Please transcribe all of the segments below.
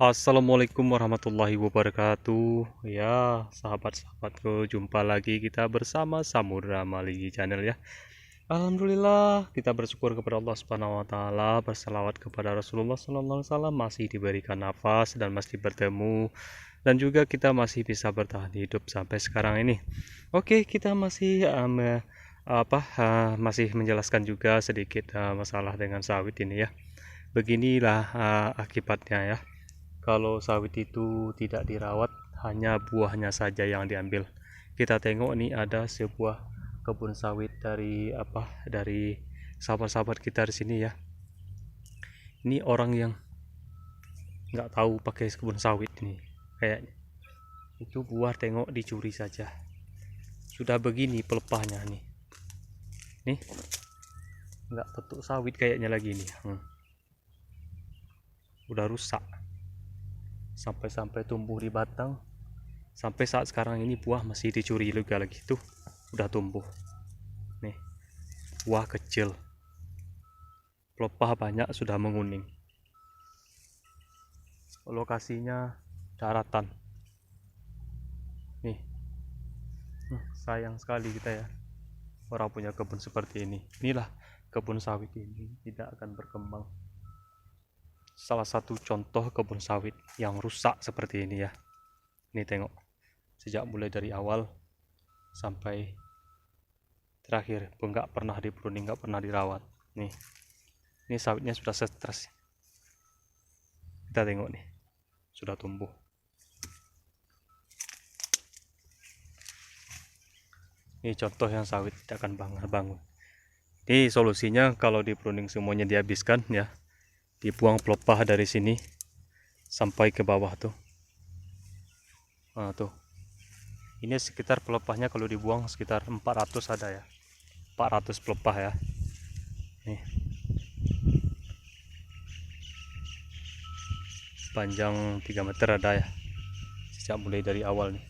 Assalamualaikum warahmatullahi wabarakatuh. Ya, sahabat-sahabatku, jumpa lagi kita bersama Samudra Maligi Channel ya. Alhamdulillah, kita bersyukur kepada Allah Subhanahu wa taala, berselawat kepada Rasulullah sallallahu alaihi wasallam, masih diberikan nafas dan masih bertemu, dan juga kita masih bisa bertahan hidup sampai sekarang ini. Oke, kita masih masih menjelaskan juga sedikit masalah dengan sawit ini ya. Beginilah akibatnya ya. Kalau sawit itu tidak dirawat, hanya buahnya saja yang diambil. Kita tengok nih, ada sebuah kebun sawit dari sahabat-sahabat kita di sini ya. Ini orang yang nggak tahu pakai kebun sawit ini kayaknya. Itu buah tengok dicuri saja. Sudah begini pelepahnya nih. Nih, nggak petuk sawit kayaknya lagi nih. Udah rusak. Sampai-sampai tumbuh di batang. Sampai saat sekarang ini buah masih dicuri juga lagi. Tuh, udah tumbuh. Nih, buah kecil. Pelepah banyak sudah menguning. Lokasinya daratan. Nih, sayang sekali kita ya. Orang punya kebun seperti ini. Inilah kebun sawit ini tidak akan berkembang. Salah satu contoh kebun sawit yang rusak seperti ini ya. Ini tengok, sejak mulai dari awal sampai terakhir pun nggak pernah dipruning, nggak pernah dirawat. Nih, ini sawitnya sudah stres. Kita tengok nih, sudah tumbuh. Ini contoh yang sawit tidak akan bangun. Ini solusinya kalau di pruning semuanya dihabiskan ya. Dibuang pelepah dari sini sampai ke bawah tuh. Nah, tuh. Ini sekitar pelepahnya kalau dibuang sekitar 400 ada ya. 400 pelepah ya. Nih. Panjang 3 meter ada ya. Sejak mulai dari awal nih.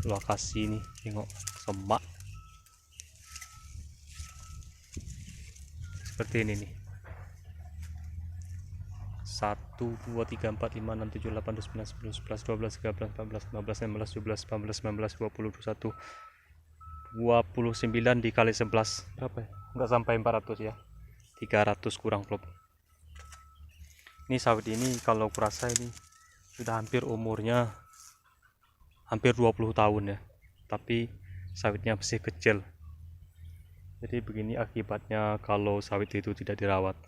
Lokasi nih, tengok semak. Seperti ini nih. 1, 2, 3, 4, 5, 6, 7, 8, 9, 10, 11, 12, 13, 14, 15, 16, 17, 18, 19, 20, 21, 29 dikali 11 berapa ya? Enggak sampai 400 ya, 300 kurang plop. Ini sawit ini kalau kurasa ini sudah hampir umurnya hampir 20 tahun ya, tapi sawitnya masih kecil. Jadi begini akibatnya kalau sawit itu tidak dirawat.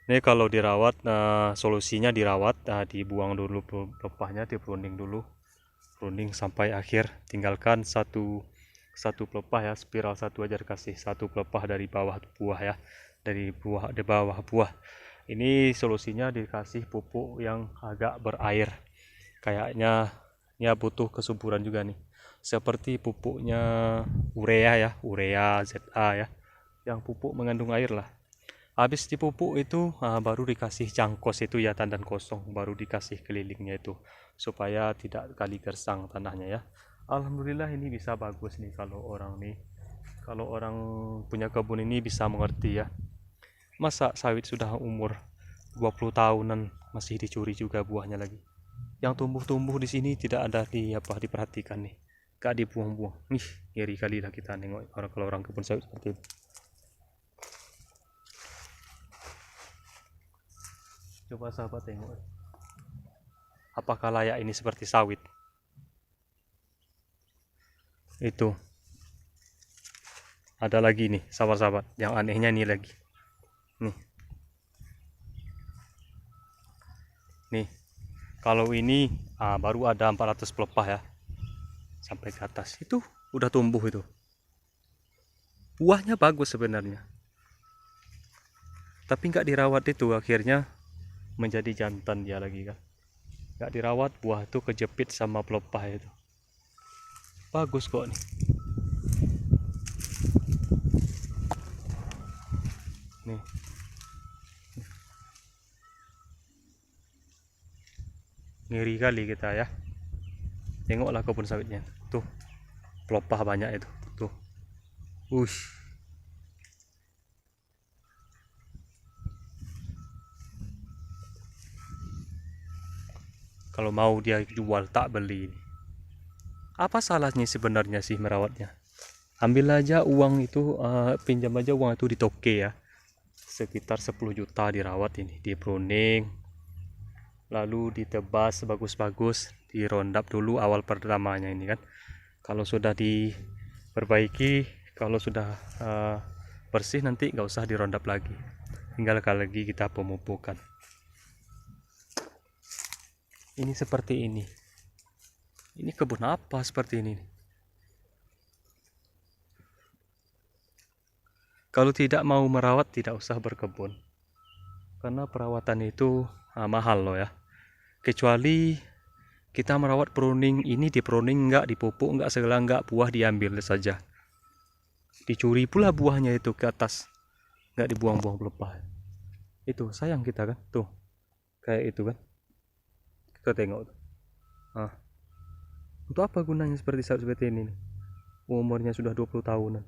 Ini kalau dirawat, solusinya dirawat, dibuang dulu pelepahnya, dipruning dulu, pruning sampai akhir, tinggalkan satu pelepah ya, spiral satu aja dikasih, satu pelepah dari bawah buah ya, dari bawah buah. Ini solusinya dikasih pupuk yang agak berair, kayaknya ya butuh kesuburan juga nih, seperti pupuknya urea ZA ya, yang pupuk mengandung air lah. Habis dipupuk itu baru dikasih cangkos itu ya, tandan kosong, baru dikasih kelilingnya itu supaya tidak kali gersang tanahnya ya. Alhamdulillah ini bisa bagus nih kalau orang punya kebun ini bisa mengerti ya. Masa sawit sudah umur 20 tahunan masih dicuri juga buahnya lagi. Yang tumbuh-tumbuh di sini tidak ada diperhatikan nih. Gak dibuang-buang. Nih, ngeri kali lah kita nengok kalau orang kebun sawit seperti itu. Coba sahabat tengok, apakah layak ini seperti sawit? Itu ada lagi nih sahabat-sahabat, yang anehnya nih lagi nih kalau ini baru ada 400 pelepah ya, sampai ke atas itu udah tumbuh. Itu buahnya bagus sebenarnya, tapi nggak dirawat, itu akhirnya menjadi jantan dia lagi kan. Nggak dirawat, buah itu kejepit sama pelepah itu. Bagus kok nih. Nih. Ngeri kali kita ya. Tengoklah kebun sawitnya. Tuh, pelepah banyak itu. Tuh. Ush. Kalau mau dia jual tak beli. Apa salahnya sebenarnya sih merawatnya? Ambil aja uang itu, pinjam aja uang itu di toke ya. Sekitar 10 juta dirawat ini, di pruning, lalu ditebas bagus-bagus, dirondap dulu awal pertamanya ini kan. Kalau sudah diperbaiki, kalau sudah bersih nanti nggak usah dirondap lagi. Tinggal kali lagi kita pemupukan. Ini seperti ini. Ini kebun apa seperti ini? Kalau tidak mau merawat, tidak usah berkebun. Karena perawatan itu mahal loh ya. Kecuali kita merawat pruning ini, di pruning enggak, dipupuk enggak, segala enggak, buah diambil saja. Dicuri pula buahnya itu ke atas. Enggak dibuang-buang pelepah. Itu sayang kita kan, tuh. Kayak itu kan. Kita tengok tuh. Nah, untuk apa gunanya seperti ini? Umurnya sudah 20 tahunan.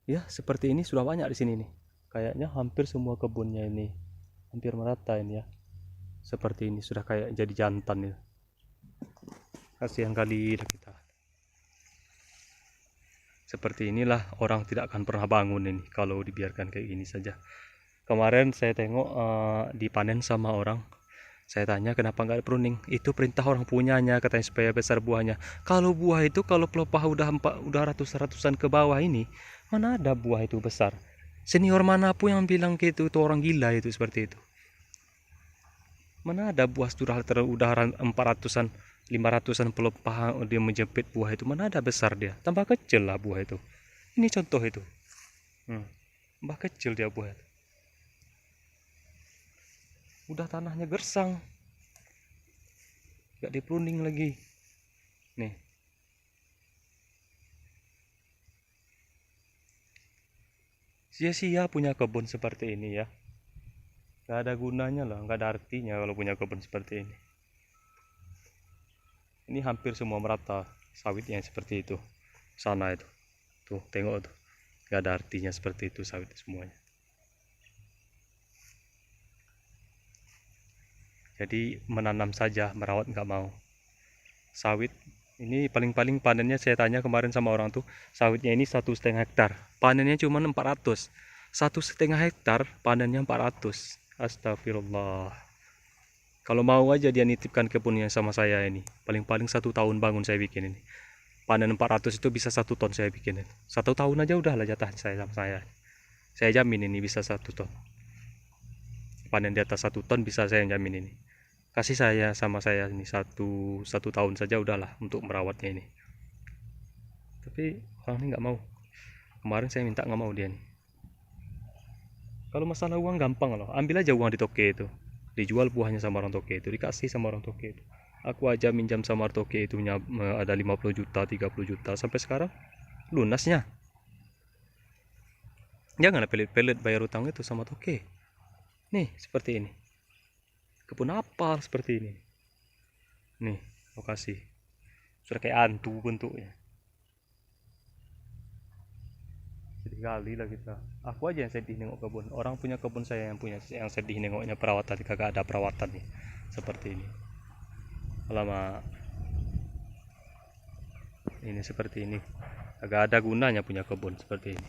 Ya, seperti ini sudah banyak di sini nih. Kayaknya hampir semua kebunnya ini hampir merata ini ya. Seperti ini sudah kayak jadi jantan ya. Kasihan kali kita. Seperti inilah orang tidak akan pernah bangun ini kalau dibiarkan kayak gini saja. Kemarin saya tengok dipanen sama orang. Saya tanya kenapa nggak pruning? Itu perintah orang punyanya, katanya supaya besar buahnya. Kalau buah itu kalau pelepah udah ratusan ke bawah ini, mana ada buah itu besar? Senior mana pun yang bilang gitu, itu orang gila itu seperti itu. Mana ada buah udah 400-an, 500-an pelepah dia menjepit buah itu, mana ada besar dia? Tambah kecil lah buah itu. Ini contoh itu. Tambah kecil dia buah itu. Udah tanahnya gersang, gak dipruning lagi nih. Sia-sia punya kebun seperti ini ya, gak ada gunanya lah, gak ada artinya kalau punya kebun seperti ini. Ini hampir semua merata sawitnya seperti itu. Sana itu tuh, tengok tuh, gak ada artinya seperti itu sawit semuanya. Jadi menanam saja, merawat nggak mau. Sawit ini paling-paling panennya, saya tanya kemarin sama orang tuh, sawitnya ini 1,5 hektar, panennya cuma 400. 1,5 hektar panennya 400. Astagfirullah. Kalau mau aja dia nitipkan kebunnya sama saya ini, paling-paling 1 tahun bangun saya bikin ini. Panen 400 itu bisa 1 ton saya bikin ini. 1 tahun aja udahlah jatah saya sama saya. Saya jamin ini bisa 1 ton. Panen di atas 1 ton bisa saya jamin ini. Kasih saya sama saya ini satu tahun saja udahlah untuk merawatnya ini. Tapi orang ini nggak mau. Kemarin saya minta nggak mau dia nih. Kalau masalah uang gampang loh, ambil aja uang di toke itu, dijual buahnya sama orang toke itu, dikasih sama orang toke itu. Aku aja minjam sama orang toke itu ada 50 juta, 30 juta sampai sekarang lunasnya. Jangan pelit-pelit bayar utang itu sama toke. Nih seperti ini. Kebun apel seperti ini. Nih, lokasi. Sudah kayak hantu bentuknya. Sedih kali lah kita. Aku aja yang sedih nengok kebun. Orang punya kebun, saya yang sedih nengoknya perawatan, kagak ada perawatan nih. Seperti ini. Lama ini seperti ini. Kagak ada gunanya punya kebun seperti ini.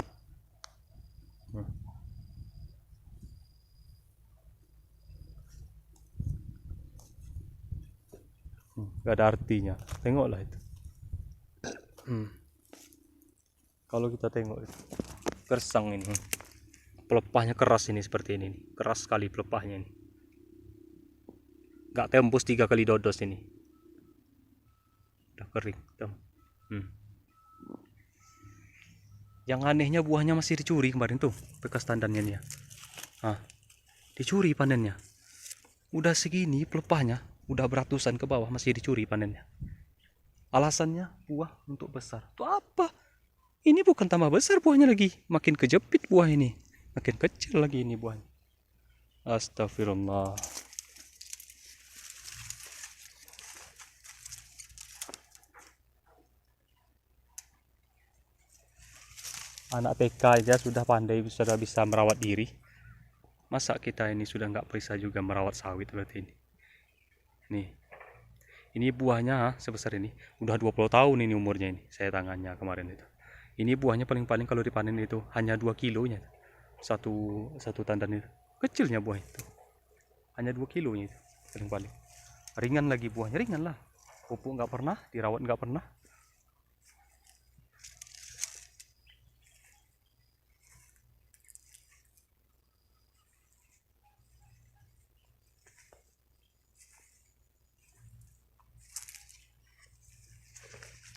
Gak ada artinya. Tengoklah itu. Kalau kita tengok itu, gersang ini, pelepahnya keras ini seperti ini, keras sekali pelepahnya ini. Gak tembus 3 kali dodos ini. Udah kering. Yang anehnya buahnya masih dicuri kemarin tuh, bekas tandannya nih ya. Dicuri panennya. Udah segini pelepahnya, udah beratusan ke bawah masih dicuri panennya. Alasannya buah untuk besar. Tuh apa? Ini bukan tambah besar buahnya lagi, makin kejepit buah ini, makin kecil lagi ini buahnya. Astagfirullah. Anak TK aja sudah pandai, sudah bisa merawat diri. Masa kita ini sudah nggak bisa juga merawat sawit berarti ini. Nih, ini buahnya sebesar ini. Udah 20 tahun ini umurnya ini. Saya tangannya kemarin itu. Ini buahnya paling-paling kalau dipanen itu hanya 2 kilonya. Satu tandan itu. Kecilnya buah itu. Hanya 2 kilonya itu paling-paling. Ringan lagi buahnya, ringan lah. Pupuk nggak pernah, dirawat nggak pernah.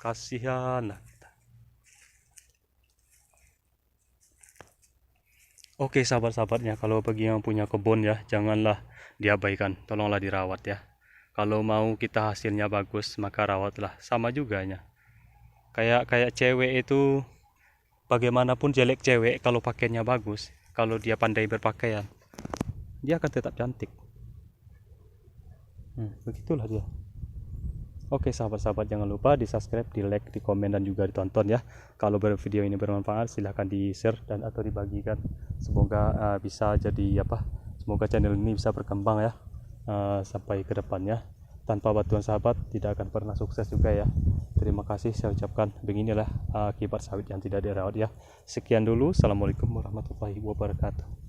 Kasihan lah kita. Oke sahabat-sahabatnya, kalau bagi yang punya kebun ya, janganlah diabaikan, tolonglah dirawat ya. Kalau mau kita hasilnya bagus, maka rawatlah. Sama juga ya. Kayak cewek itu, bagaimanapun jelek cewek, kalau pakaiannya bagus, kalau dia pandai berpakaian, dia akan tetap cantik. Begitulah dia. Oke sahabat-sahabat, jangan lupa di subscribe, di like, di komen, dan juga ditonton ya. Kalau video ini bermanfaat, silahkan di share dan atau dibagikan. Semoga bisa jadi apa, semoga channel ini bisa berkembang ya, sampai ke depannya. Tanpa bantuan sahabat tidak akan pernah sukses juga ya. Terima kasih saya ucapkan. Beginilah akibat sawit yang tidak dirawat ya. Sekian dulu, assalamualaikum warahmatullahi wabarakatuh.